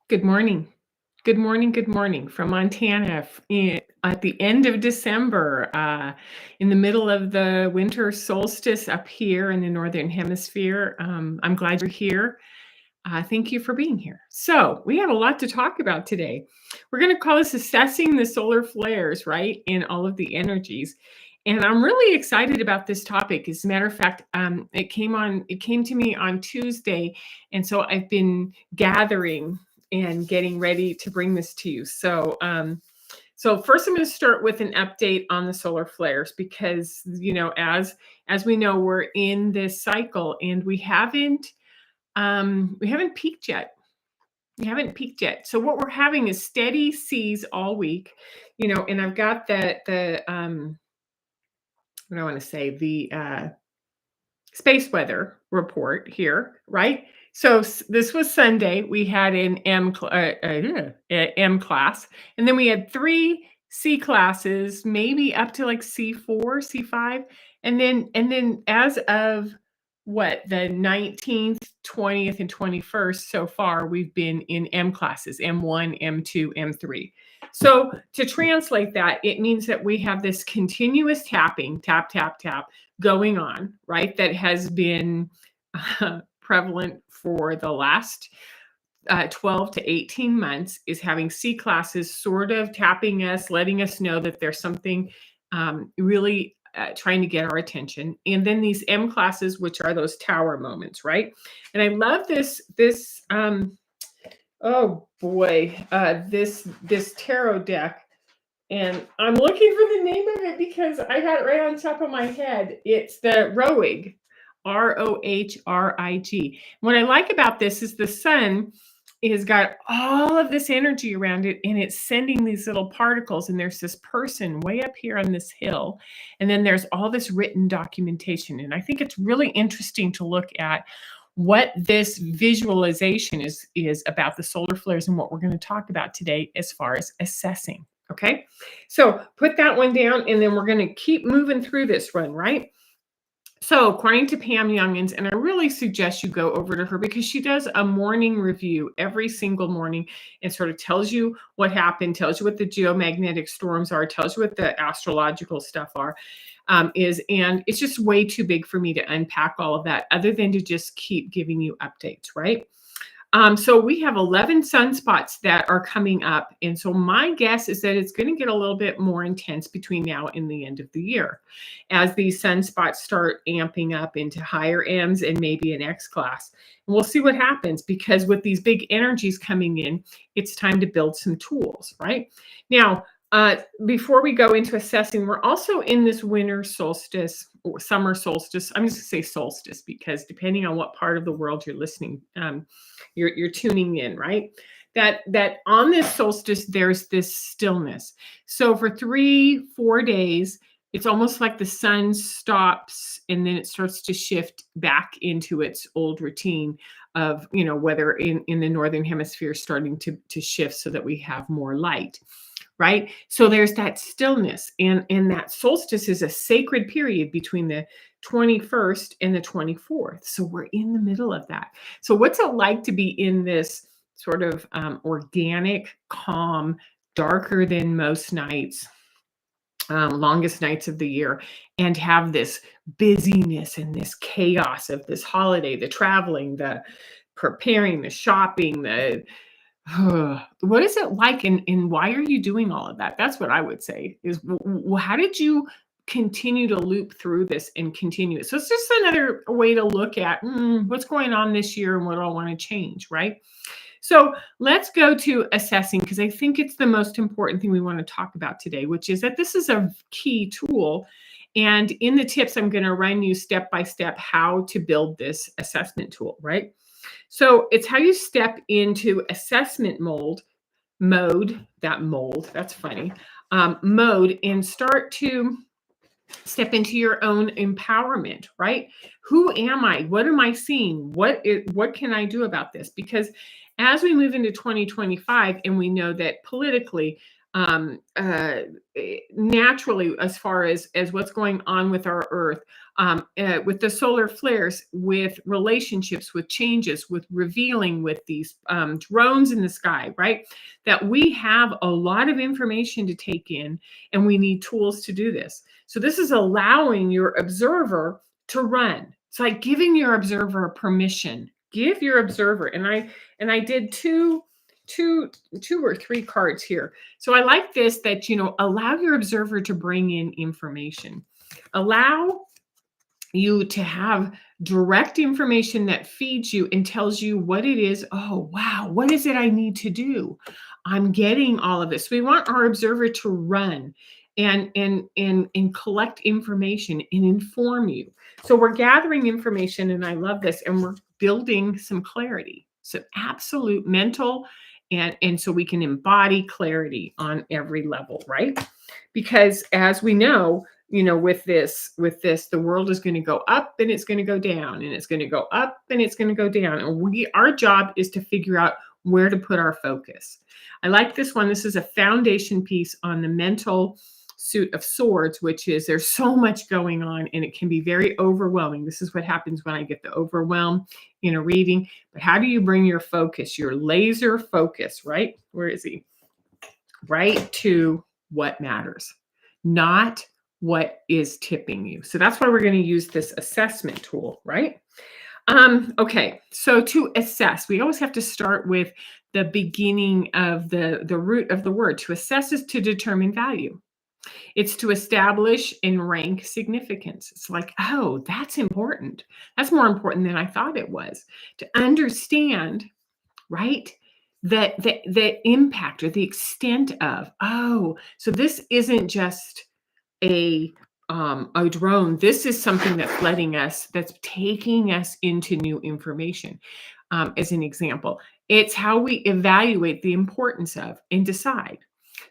Good morning. Good morning. Good morning from Montana at the end of December, in the middle of the winter solstice up here in the Northern Hemisphere. I'm glad you're here. Thank you for being here. So, we have a lot to talk about today. We're going to call this assessing the solar flares, right? In all of the energies. And I'm really excited about this topic. As a matter of fact, it came to me on Tuesday. And so I've been gathering and getting ready to bring this to you. So first I'm going to start with an update on the solar flares because as we know, we're in this cycle and we haven't peaked yet. We haven't peaked yet. So what we're having is steady seas all week, and I've got the what do I want to say, the space weather report here, right? So this was Sunday. We had an M class, and then we had three C classes, maybe up to like C4, C5, and then as of the 19th, 20th, and 21st so far, we've been in M classes, M1, M2, M3. So to translate that, it means that we have this continuous tapping, tap, tap, tap, going on, right? That has been prevalent for the last 12 to 18 months, is having C classes sort of tapping us, letting us know that there's something really trying to get our attention. And then these M classes, which are those tower moments, right? And I love this oh boy, this tarot deck. And I'm looking for the name of it because I got it right on top of my head. It's the Rohrig, Rohrig. What I like about this is the sun has got all of this energy around it, and it's sending these little particles. And there's this person way up here on this hill, and then there's all this written documentation. And I think it's really interesting to look at what this visualization is about the solar flares and what we're going to talk about today as far as assessing. Okay, so put that one down, and then we're going to keep moving through this one, right? So, according to Pam Youngins, and I really suggest you go over to her because she does a morning review every single morning and sort of tells you what happened, tells you what the geomagnetic storms are, tells you what the astrological stuff and it's just way too big for me to unpack all of that other than to just keep giving you updates, right? So we have 11 sunspots that are coming up. And so my guess is that it's going to get a little bit more intense between now and the end of the year as these sunspots start amping up into higher M's and maybe an X class. And we'll see what happens because with these big energies coming in, it's time to build some tools, right? Now, before we go into assessing, we're also in this winter solstice or summer solstice. I'm just going to say solstice because depending on what part of the world you're listening, you're tuning in, right? That on this solstice, there's this stillness. So for 3-4 days, it's almost like the sun stops and then it starts to shift back into its old routine of, whether in the northern hemisphere starting to shift so that we have more light. Right? So there's that stillness, and that solstice is a sacred period between the 21st and the 24th. So we're in the middle of that. So what's it like to be in this sort of organic, calm, darker than most nights, longest nights of the year, and have this busyness and this chaos of this holiday, the traveling, the preparing, the shopping, what is it like and why are you doing all of that? That's what I would say is how did you continue to loop through this and continue it? So it's just another way to look at what's going on this year and what do I want to change, right? So let's go to assessing because I think it's the most important thing we want to talk about today, which is that this is a key tool. And in the tips, I'm going to run you step by step how to build this assessment tool, right? So it's how you step into assessment mode, that's funny, mode, and start to step into your own empowerment, right? Who am I? What am I seeing? What can I do about this? Because as we move into 2025, and we know that politically, naturally, as far as what's going on with our Earth, with the solar flares, with relationships, with changes, with revealing, with these drones in the sky, right? That we have a lot of information to take in, and we need tools to do this. So this is allowing your observer to run. It's like giving your observer permission. Give your observer, and I did two or three cards here. So I like this, that, allow your observer to bring in information. Allow you to have direct information that feeds you and tells you what it is. Oh, wow, what is it I need to do? I'm getting all of this. We want our observer to run and collect information and inform you. So we're gathering information, and I love this, and we're building some clarity, some absolute mental, and so we can embody clarity on every level, right? Because as we know, with this, the world is going to go up and it's going to go down, and it's going to go up and it's going to go down, and our job is to figure out where to put our focus. I like this one. This is a foundation piece on the mental suit of swords, which is, there's so much going on and it can be very overwhelming. This is what happens when I get the overwhelm in a reading. But how do you bring your focus, your laser focus, right? Where is he? Right to what matters, not what is tipping you. So that's why we're going to use this assessment tool, right? Okay, so to assess, we always have to start with the beginning of the root of the word. To assess is to determine value. It's to establish and rank significance. It's like, oh, that's important. That's more important than I thought it was. To understand, right? The impact or the extent of, oh, so this isn't just a drone. This is something that's taking us into new information. As an example, it's how we evaluate the importance of and decide.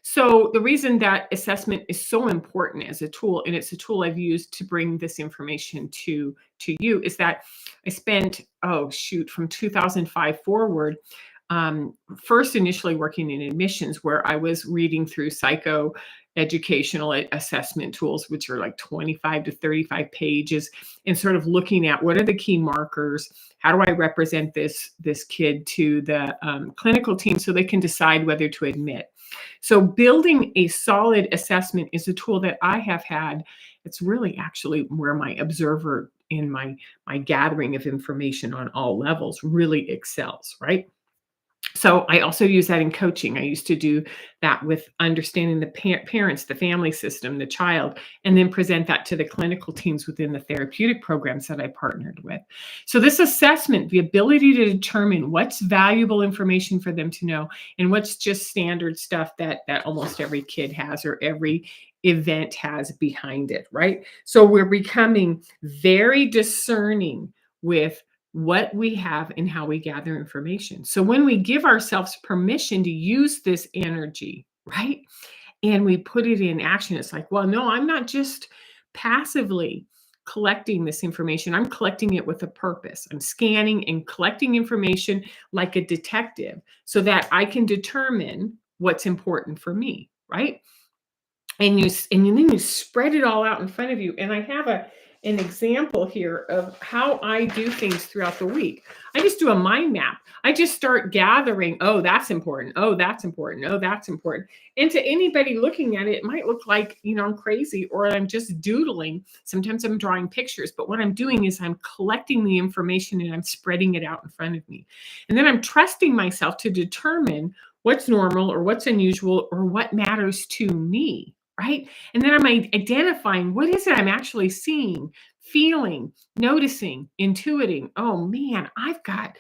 So the reason that assessment is so important as a tool, and it's a tool I've used to bring this information to you, is that I spent, oh shoot, from 2005 forward, first initially working in admissions, where I was reading through educational assessment tools, which are like 25 to 35 pages, and sort of looking at what are the key markers, how do I represent this kid to the clinical team so they can decide whether to admit. So building a solid assessment is a tool that I have had. It's really actually where my observer in my gathering of information on all levels really excels, right? So I also use that in coaching. I used to do that with understanding the parents, the family system, the child, and then present that to the clinical teams within the therapeutic programs that I partnered with. So this assessment, the ability to determine what's valuable information for them to know and what's just standard stuff that almost every kid has or every event has behind it, right? So we're becoming very discerning with what we have and how we gather information. So when we give ourselves permission to use this energy, right? And we put it in action, it's like, well, no, I'm not just passively collecting this information. I'm collecting it with a purpose. I'm scanning and collecting information like a detective so that I can determine what's important for me, right? And then you spread it all out in front of you. And I have an example here of how I do things throughout the week. I just do a mind map. I just start gathering, oh, that's important. Oh, that's important. Oh, that's important. And to anybody looking at it, it might look like, I'm crazy or I'm just doodling. Sometimes I'm drawing pictures, but what I'm doing is I'm collecting the information and I'm spreading it out in front of me. And then I'm trusting myself to determine what's normal or what's unusual or what matters to me, right? And then I'm identifying what is it I'm actually seeing, feeling, noticing, intuiting. Oh man, I've got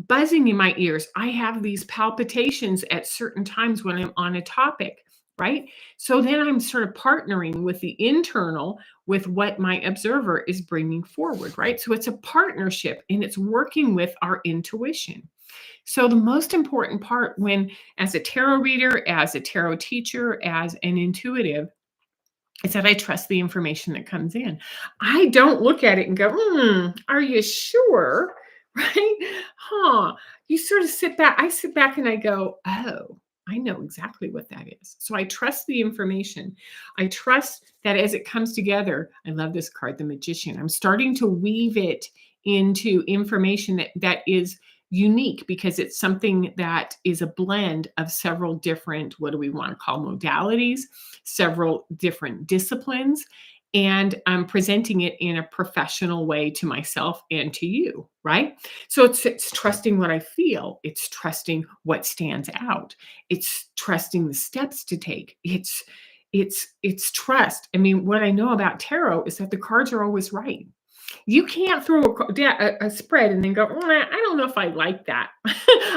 buzzing in my ears. I have these palpitations at certain times when I'm on a topic, right? So then I'm sort of partnering with the internal with what my observer is bringing forward, right? So it's a partnership and it's working with our intuition. So the most important part as a tarot reader, as a tarot teacher, as an intuitive, is that I trust the information that comes in. I don't look at it and go, are you sure? Right? You sort of sit back. I sit back and I go, oh, I know exactly what that is. So I trust the information. I trust that as it comes together, I love this card, the Magician. I'm starting to weave it into information that is unique because it's something that is a blend of several different, what do we want to call modalities, several different disciplines. And I'm presenting it in a professional way to myself and to you, right? So it's trusting what I feel. It's trusting what stands out. It's trusting the steps to take. It's trust. I mean, what I know about tarot is that the cards are always right. You can't throw a spread and then go, I don't know if I like that. I'm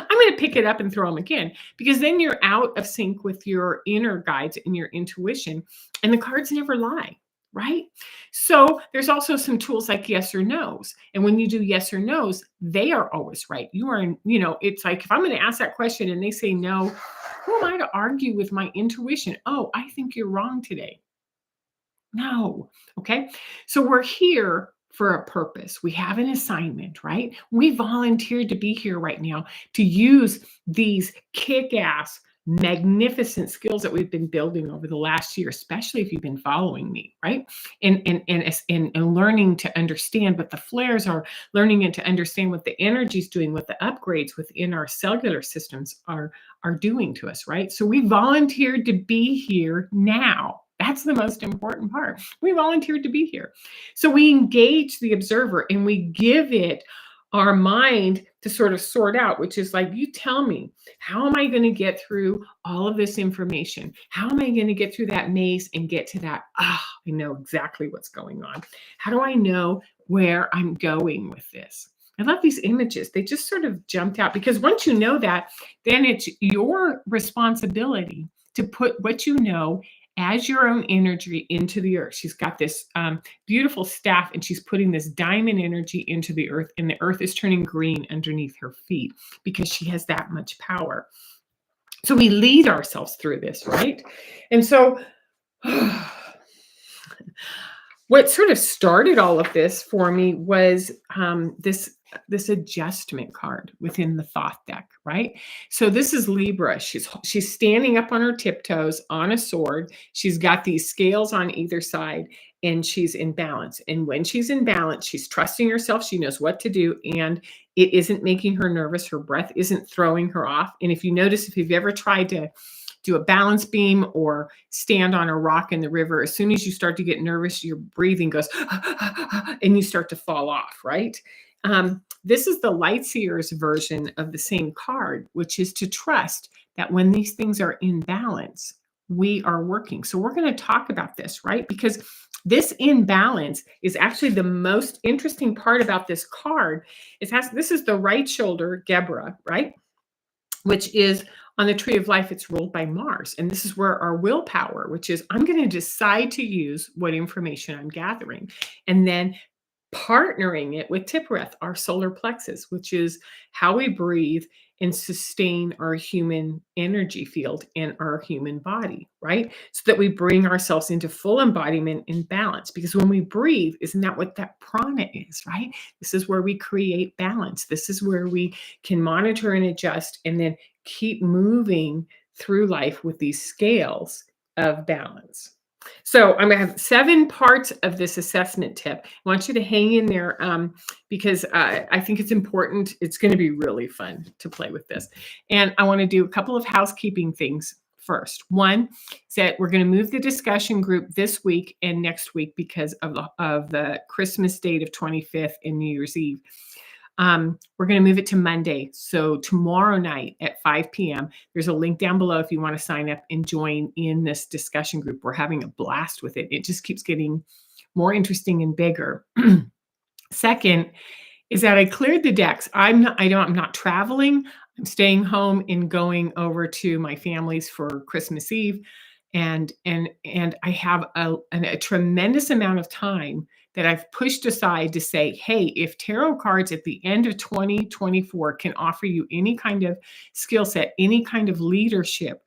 going to pick it up and throw them again because then you're out of sync with your inner guides and your intuition, and the cards never lie. Right. So there's also some tools like yes or no's. And when you do yes or no's, they are always right. You are, it's like if I'm going to ask that question and they say no, who am I to argue with my intuition? Oh, I think you're wrong today. No. Okay. So we're here for a purpose. We have an assignment, right? We volunteered to be here right now to use these kick ass, magnificent skills that we've been building over the last year, especially if you've been following me, right? And learning to understand what the flares are, learning and to understand what the energy is doing, what the upgrades within our cellular systems are doing to us, right? So we volunteered to be here now. That's the most important part. We volunteered to be here. So we engage the observer and we give it our mind to sort of sort out, which is like, you tell me, how am I going to get through all of this information? How am I going to get through that maze and get to that? I know exactly what's going on. How do I know where I'm going with this? I love these images. They just sort of jumped out because once you know that, then it's your responsibility to put what you know as your own energy into the earth. She's got this beautiful staff and she's putting this diamond energy into the earth, and the earth is turning green underneath her feet because she has that much power. So we lead ourselves through this, right? And so what sort of started all of this for me was this adjustment card within the Thoth deck, right? So this is Libra. She's standing up on her tiptoes on a sword. She's got these scales on either side, and she's in balance. And when she's in balance, she's trusting herself. She knows what to do, and it isn't making her nervous. Her breath isn't throwing her off. And if you notice, if you've ever tried to do a balance beam or stand on a rock in the river, as soon as you start to get nervous, your breathing goes and you start to fall off, right? This is the Light Seer's version of the same card, which is to trust that when these things are in balance, we are working. So we're going to talk about this, right? Because this imbalance is actually the most interesting part about this card. This is the right shoulder, Gebra, right? Which is on the tree of life, it's ruled by Mars. And this is where our willpower, which is I'm going to decide to use what information I'm gathering. And then partnering it with Tiphereth, our solar plexus, which is how we breathe and sustain our human energy field and our human body, right? So that we bring ourselves into full embodiment and balance. Because when we breathe, isn't that what that prana is, right? This is where we create balance. This is where we can monitor and adjust and then keep moving through life with these scales of balance. So I'm going to have 7 parts of this assessment tip. I want you to hang in there because I think it's important. It's going to be really fun to play with this. And I want to do a couple of housekeeping things first. One is that we're going to move the discussion group this week and next week because of the Christmas date of 25th and New Year's Eve. We're going to move it to Monday. So tomorrow night at 5 p.m., there's a link down below if you want to sign up and join in this discussion group. We're having a blast with it. It just keeps getting more interesting and bigger. Second is that I cleared the decks. I'm not traveling. I'm staying home and going over to my family's for Christmas Eve. And I have a tremendous amount of time that I've pushed aside to say, hey, if tarot cards at the end of 2024 can offer you any kind of skill set, any kind of leadership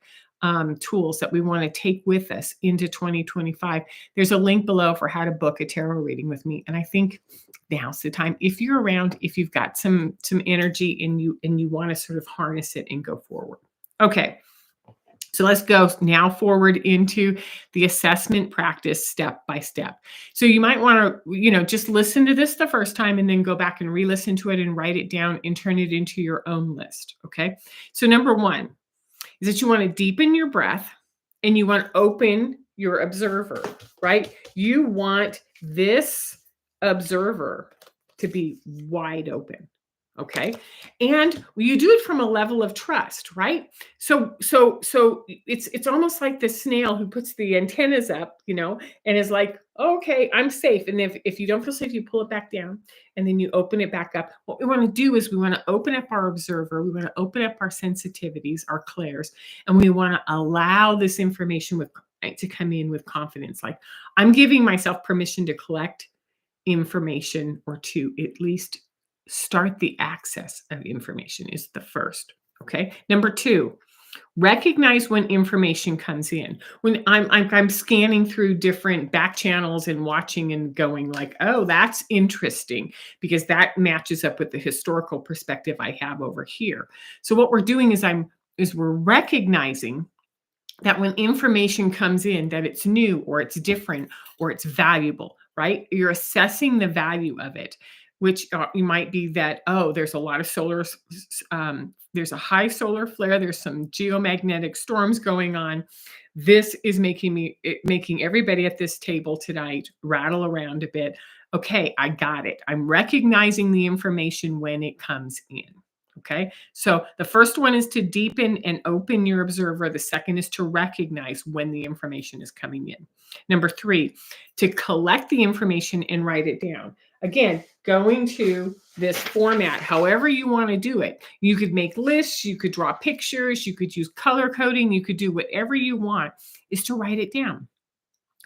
tools that we want to take with us into 2025, there's a link below for how to book a tarot reading with me. And I think now's the time. If you're around, if you've got some energy and you want to sort of harness it and go forward. Okay. So let's go now forward into the assessment practice step by step. So you might want to, just listen to this the first time and then go back and re-listen to it and write it down and turn it into your own list. Okay. So number one is that you want to deepen your breath and you want to open your observer, right? You want this observer to be wide open. Okay. And you do it from a level of trust, right? So it's almost like the snail who puts the antennas up, and is like, okay, I'm safe. And if you don't feel safe, you pull it back down and then you open it back up. What we want to do is we want to open up our observer, we want to open up our sensitivities, our clairs, and we want to allow this information to come in with confidence. Like, I'm giving myself permission to collect information, or to at least start the access of information is the first. Okay. Number two, recognize when information comes in. When I'm scanning through different back channels and watching and going like, oh, that's interesting, because that matches up with the historical perspective I have over here. So what we're doing is we're recognizing that when information comes in, that it's new or it's different or it's valuable, right? You're assessing the value of it, which you might be that, oh, there's a lot of there's a high solar flare, there's some geomagnetic storms going on. This is making everybody at this table tonight rattle around a bit. Okay, I got it. I'm recognizing the information when it comes in. Okay, so the first one is to deepen and open your observer. The second is to recognize when the information is coming in. Number three, to collect the information and write it down. Again, going to this format, however you want to do it. You could make lists, you could draw pictures, you could use color coding, you could do whatever you want, is to write it down.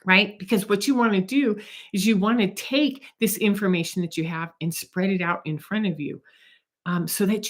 Right? Because what you want to do is you want to take this information that you have and spread it out in front of you. So that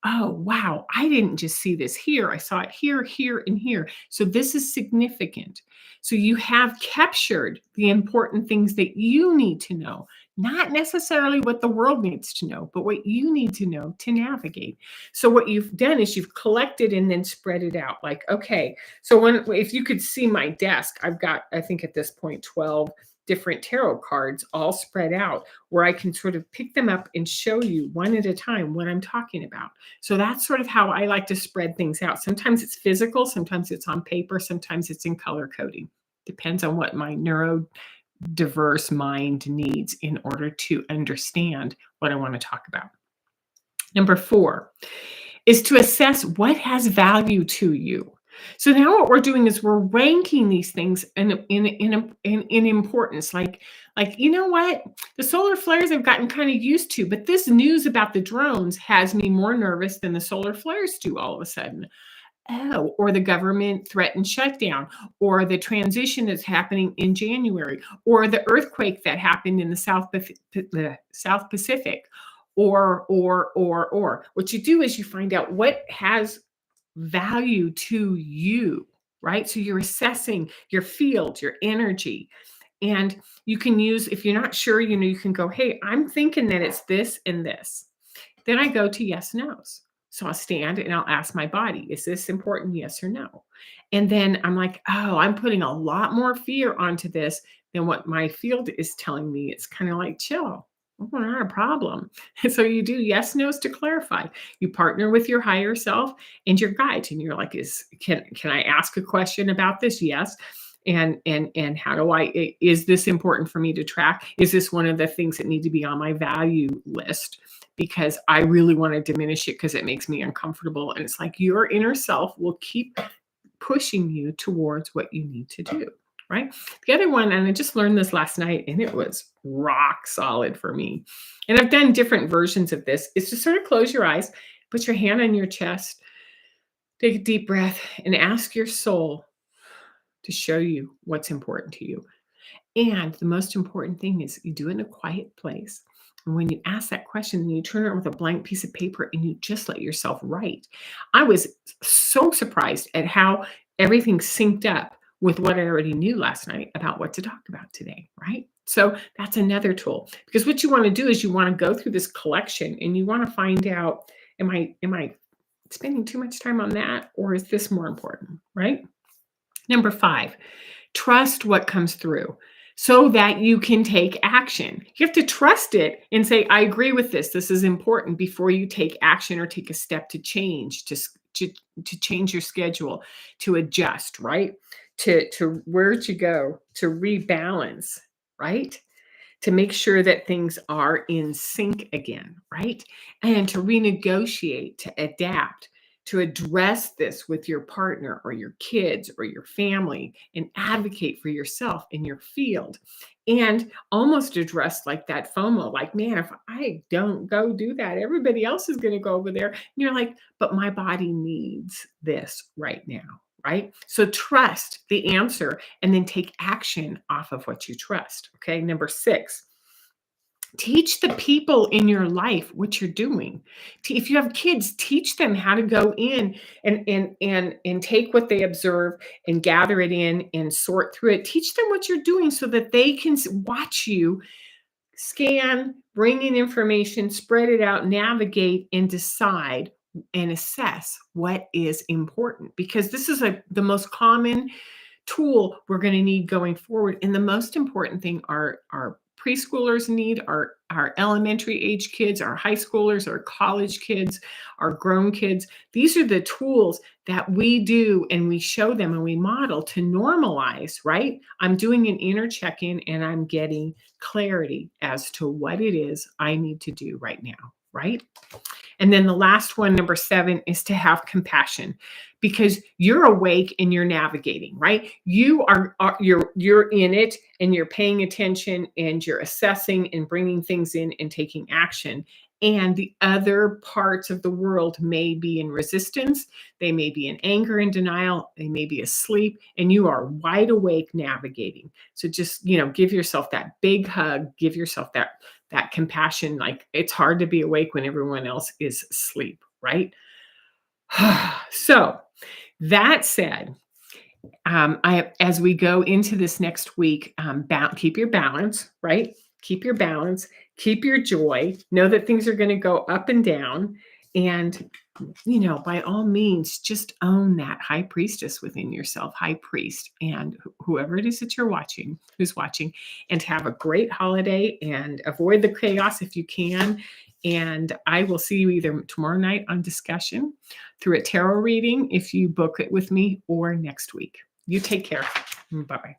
oh, wow, I didn't just see this here. I saw it here, here, and here. So this is significant. So you have captured the important things that you need to know, not necessarily what the world needs to know, but what you need to know to navigate. So what you've done is you've collected and then spread it out. Like, okay, so if you could see my desk, I've got, I think at this point, 12 different tarot cards all spread out, where I can sort of pick them up and show you one at a time what I'm talking about. So that's sort of how I like to spread things out. Sometimes it's physical, sometimes it's on paper, sometimes it's in color coding. Depends on what my neurodiverse mind needs in order to understand what I want to talk about. Number four is to assess what has value to you. So now what we're doing is we're ranking these things in importance. Like, you know what? The solar flares I've gotten kind of used to, but this news about the drones has me more nervous than the solar flares do all of a sudden. Oh, or the government threatened shutdown, or the transition that's happening in January, or the earthquake that happened in the South Pacific, or. What you do is you find out what has value to you, right? So you're assessing your field, your energy. And you can use, if you're not sure, you can go, hey, I'm thinking that it's this and this. Then I go to yes, no's. So I'll stand and I'll ask my body, is this important? Yes or no? And then I'm like, oh, I'm putting a lot more fear onto this than what my field is telling me. It's kind of like, chill. Oh, not a problem. So you do yes, no's to clarify. You partner with your higher self and your guides, and you're like, can I ask a question about this? Yes. And how is this important for me to track? Is this one of the things that need to be on my value list? Because I really want to diminish it because it makes me uncomfortable. And it's like your inner self will keep pushing you towards what you need to do. Right? The other one, and I just learned this last night, and it was rock solid for me. And I've done different versions of this, is to sort of close your eyes, put your hand on your chest, take a deep breath, and ask your soul to show you what's important to you. And the most important thing is you do it in a quiet place. And when you ask that question, then you turn it with a blank piece of paper and you just let yourself write. I was so surprised at how everything synced up with what I already knew last night about what to talk about today, right? So that's another tool, because what you want to do is you want to go through this collection and you want to find out, am I spending too much time on that, or is this more important, right? Number 5, trust what comes through so that you can take action. You have to trust it and say, I agree with this. This is important before you take action or take a step to change, to change your schedule, to adjust, right? To where to go, to rebalance, right? To make sure that things are in sync again, right? And to renegotiate, to adapt, to address this with your partner or your kids or your family and advocate for yourself in your field. And almost address like that FOMO, like, man, if I don't go do that, everybody else is going to go over there. And you're like, but my body needs this right now. Right. So trust the answer and then take action off of what you trust. Okay. Number 6, teach the people in your life what you're doing. If you have kids, teach them how to go in and take what they observe and gather it in and sort through it. Teach them what you're doing so that they can watch you scan, bring in information, spread it out, navigate, and decide and assess what is important, because this is the most common tool we're going to need going forward. And the most important thing our preschoolers need, our elementary age kids, our high schoolers, our college kids, our grown kids. These are the tools that we do and we show them and we model to normalize, right? I'm doing an inner check-in and I'm getting clarity as to what it is I need to do right now, right? And then the last one, number 7, is to have compassion, because you're awake and you're navigating, right? You're in it and you're paying attention and you're assessing and bringing things in and taking action. And the other parts of the world may be in resistance. They may be in anger and denial. They may be asleep, and you are wide awake navigating. So just, give yourself that big hug, give yourself that compassion. Like, it's hard to be awake when everyone else is asleep, right? So that said, as we go into this next week, keep your balance, right? Keep your balance, keep your joy. Know that things are going to go up and down, and by all means, just own that high priestess within yourself, high priest, and whoever it is that who's watching, and have a great holiday and avoid the chaos if you can. And I will see you either tomorrow night on discussion, through a tarot reading if you book it with me, or next week. You take care. Bye-bye.